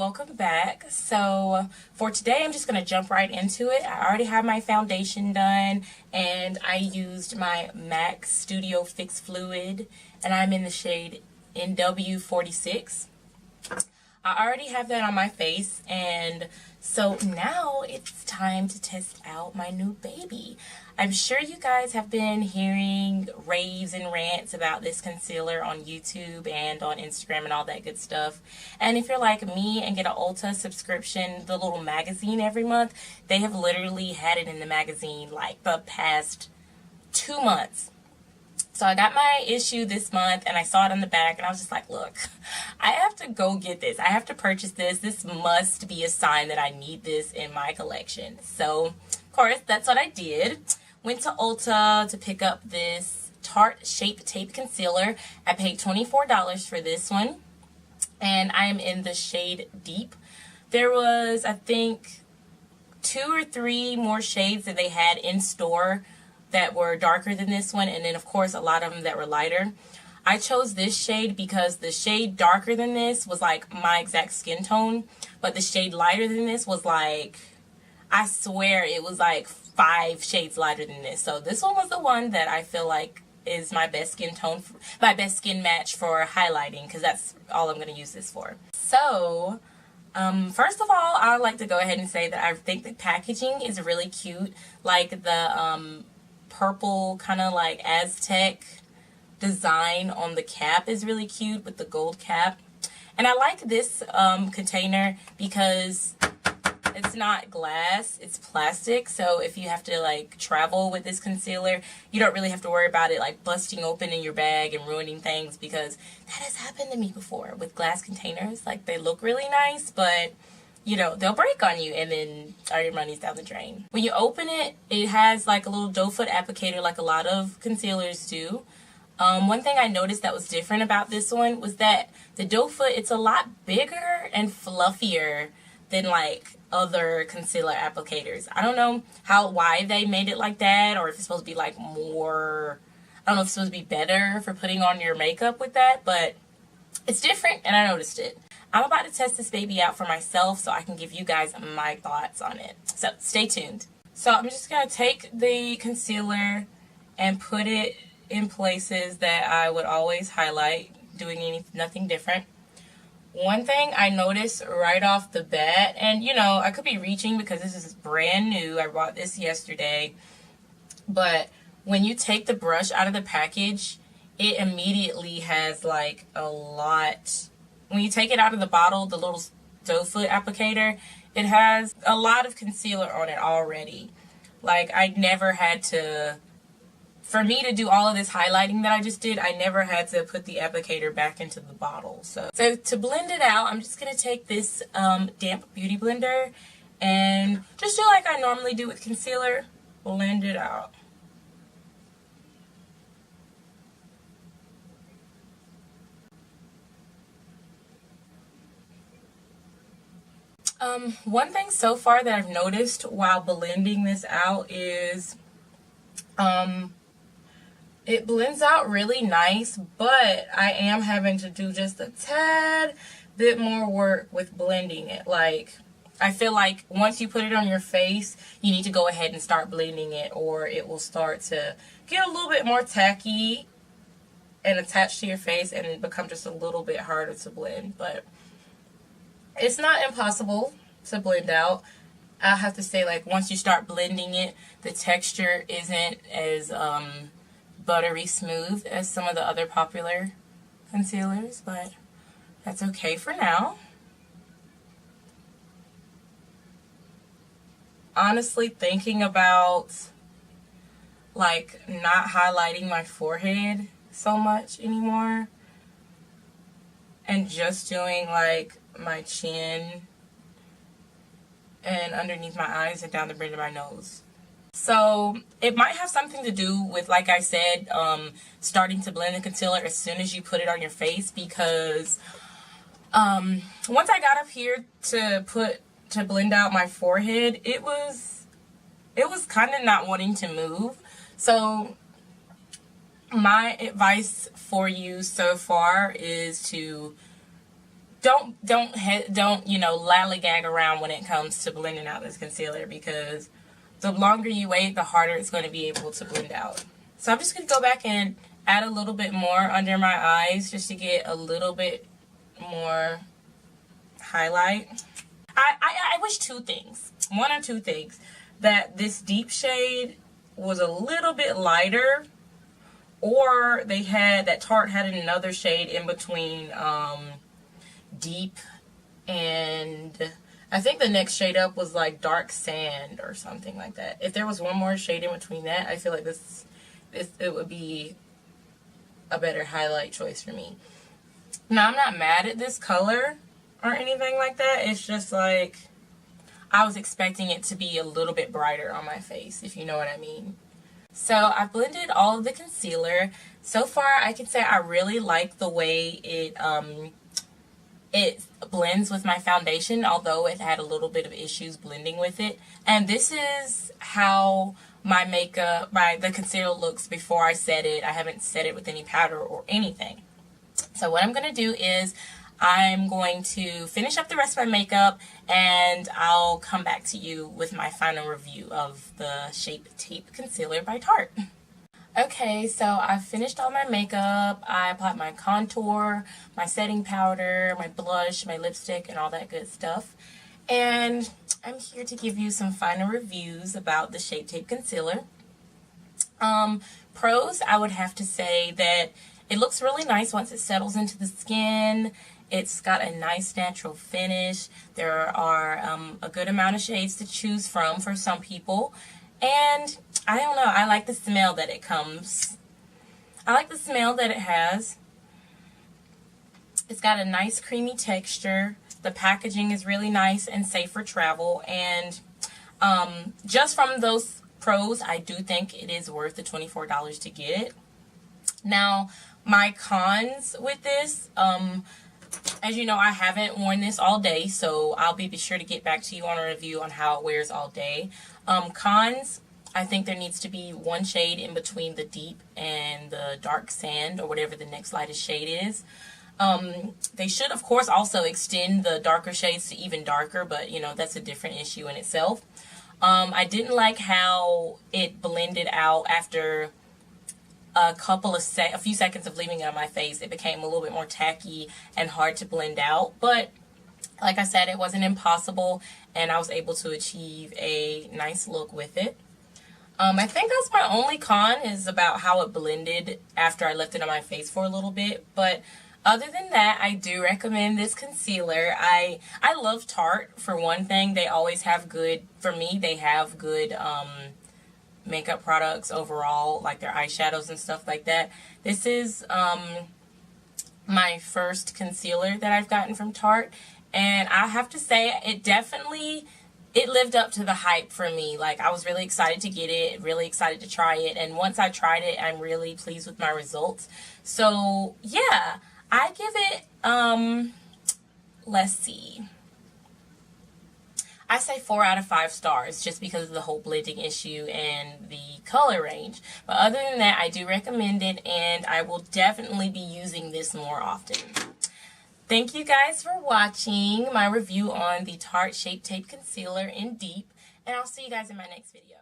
welcome back. So for today, I'm just going to jump right into it. I already have my foundation done, and I used my MAC Studio Fix Fluid, and I'm in the shade NW46. I already have that on my face, and so now it's time to test out my new baby. I'm sure you guys have been hearing raves and rants about this concealer on YouTube and on Instagram and all that good stuff. And if you're like me and get an Ulta subscription, the little magazine every month, they have literally had it in the magazine like the past 2 months. So I got my issue this month, and I saw it on the back, and I was just like, look, I have to go get this. I have to purchase this. This must be a sign that I need this in my collection. So, of course, that's what I did. Went to Ulta to pick up this Tarte Shape Tape Concealer. I paid $24 for this one, and I am in the shade Deep. There was, I think, 2 or 3 more shades that they had in store that were darker than this one, and then of course a lot of them that were lighter. I chose this shade because the shade darker than this was like my exact skin tone, but the shade lighter than this was like, I swear it was like 5 shades lighter than this. So this one was the one that I feel like is my best skin tone, my best skin match for highlighting, because that's all I'm going to use this for. So first of all, I'd like to go ahead and say that I think the packaging is really cute. Like the purple kind of like Aztec design on the cap is really cute with the gold cap. And I like this container because it's not glass, it's plastic. So if you have to like travel with this concealer, you don't really have to worry about it like busting open in your bag and ruining things, because that has happened to me before with glass containers. Like they look really nice, but you know, they'll break on you, and then all your money's down the drain. When you open it, it has like a little doe foot applicator like a lot of concealers do. One thing I noticed that was different about this one was that the doe foot, it's a lot bigger and fluffier than like other concealer applicators. I don't know why they made it like that, or if it's supposed to be like more, I don't know if it's supposed to be better for putting on your makeup with that, but it's different and I noticed it. I'm about to test this baby out for myself so I can give you guys my thoughts on it. So stay tuned. So I'm just going to take the concealer and put it in places that I would always highlight, doing nothing different. One thing I noticed right off the bat, and you know, I could be reaching because this is brand new. I bought this yesterday. But when you take the brush out of the package, it immediately has like a lot. When you take it out of the bottle, the little doe foot applicator, it has a lot of concealer on it already. Like, I never had to, for me to do all of this highlighting that I just did, I never had to put the applicator back into the bottle. So to blend it out, I'm just going to take this damp beauty blender and just do like I normally do with concealer, blend it out. One thing so far that I've noticed while blending this out is it blends out really nice, but I am having to do just a tad bit more work with blending it. Like, I feel like once you put it on your face, you need to go ahead and start blending it, or it will start to get a little bit more tacky and attached to your face and become just a little bit harder to blend. But it's not impossible to blend out. I have to say, like, once you start blending it, the texture isn't as buttery smooth as some of the other popular concealers, but that's okay for now. Honestly, thinking about like not highlighting my forehead so much anymore and just doing like my chin and underneath my eyes and down the bridge of my nose. So it might have something to do with, like I said, starting to blend the concealer as soon as you put it on your face, because once I got up here to blend out my forehead, it was kind of not wanting to move. So my advice for you so far is to don't, you know, lollygag around when it comes to blending out this concealer, because the longer you wait, the harder it's going to be able to blend out. So I'm just going to go back and add a little bit more under my eyes just to get a little bit more highlight. I wish two things, one or two things, that this deep shade was a little bit lighter, or they had, that Tarte had another shade in between deep and I think the next shade up was like dark sand or something like that. If there was one more shade in between that, I feel like it would be a better highlight choice for me. Now, I'm not mad at this color or anything like that. It's just like I was expecting it to be a little bit brighter on my face, if you know what I mean. So I've blended all of the concealer. So far, I can say I really like the way it blends with my foundation, although it had a little bit of issues blending with it. And this is how my makeup, the concealer looks before I set it. I haven't set it with any powder or anything. So what I'm going to do is I'm going to finish up the rest of my makeup, and I'll come back to you with my final review of the Shape Tape Concealer by Tarte. Okay, so I've finished all my makeup. I applied my contour, my setting powder, my blush, my lipstick, and all that good stuff. And I'm here to give you some final reviews about the Shape Tape Concealer. Pros, I would have to say that it looks really nice once it settles into the skin. It's got a nice natural finish. There are a good amount of shades to choose from for some people. And I don't know, I like the smell that it comes. I like the smell that it has. It's got a nice creamy texture. The packaging is really nice and safe for travel. And just from those pros, I do think it is worth the $24 to get it. Now, my cons with this, as you know, I haven't worn this all day, so I'll be sure to get back to you on a review on how it wears all day. Cons, I think there needs to be one shade in between the deep and the dark sand, or whatever the next lightest shade is. They should, of course, also extend the darker shades to even darker, but, you know, that's a different issue in itself. I didn't like how it blended out after a few seconds of leaving it on my face. It became a little bit more tacky and hard to blend out, but like I said, it wasn't impossible, and I was able to achieve a nice look with it. I think that's my only con, is about how it blended after I left it on my face for a little bit. But other than that, I do recommend this concealer. I love Tarte, for one thing. They always have good, for me, they have good makeup products overall, like their eyeshadows and stuff like that. This is my first concealer that I've gotten from Tarte, and I have to say it lived up to the hype for me. Like, I was really excited to get it, really excited to try it, and once I tried it, I'm really pleased with my results. So yeah, I give it let's see, I say 4 out of 5 stars, just because of the whole blending issue and the color range. But other than that, I do recommend it, and I will definitely be using this more often. Thank you guys for watching my review on the Tarte Shape Tape Concealer in Deep, and I'll see you guys in my next video.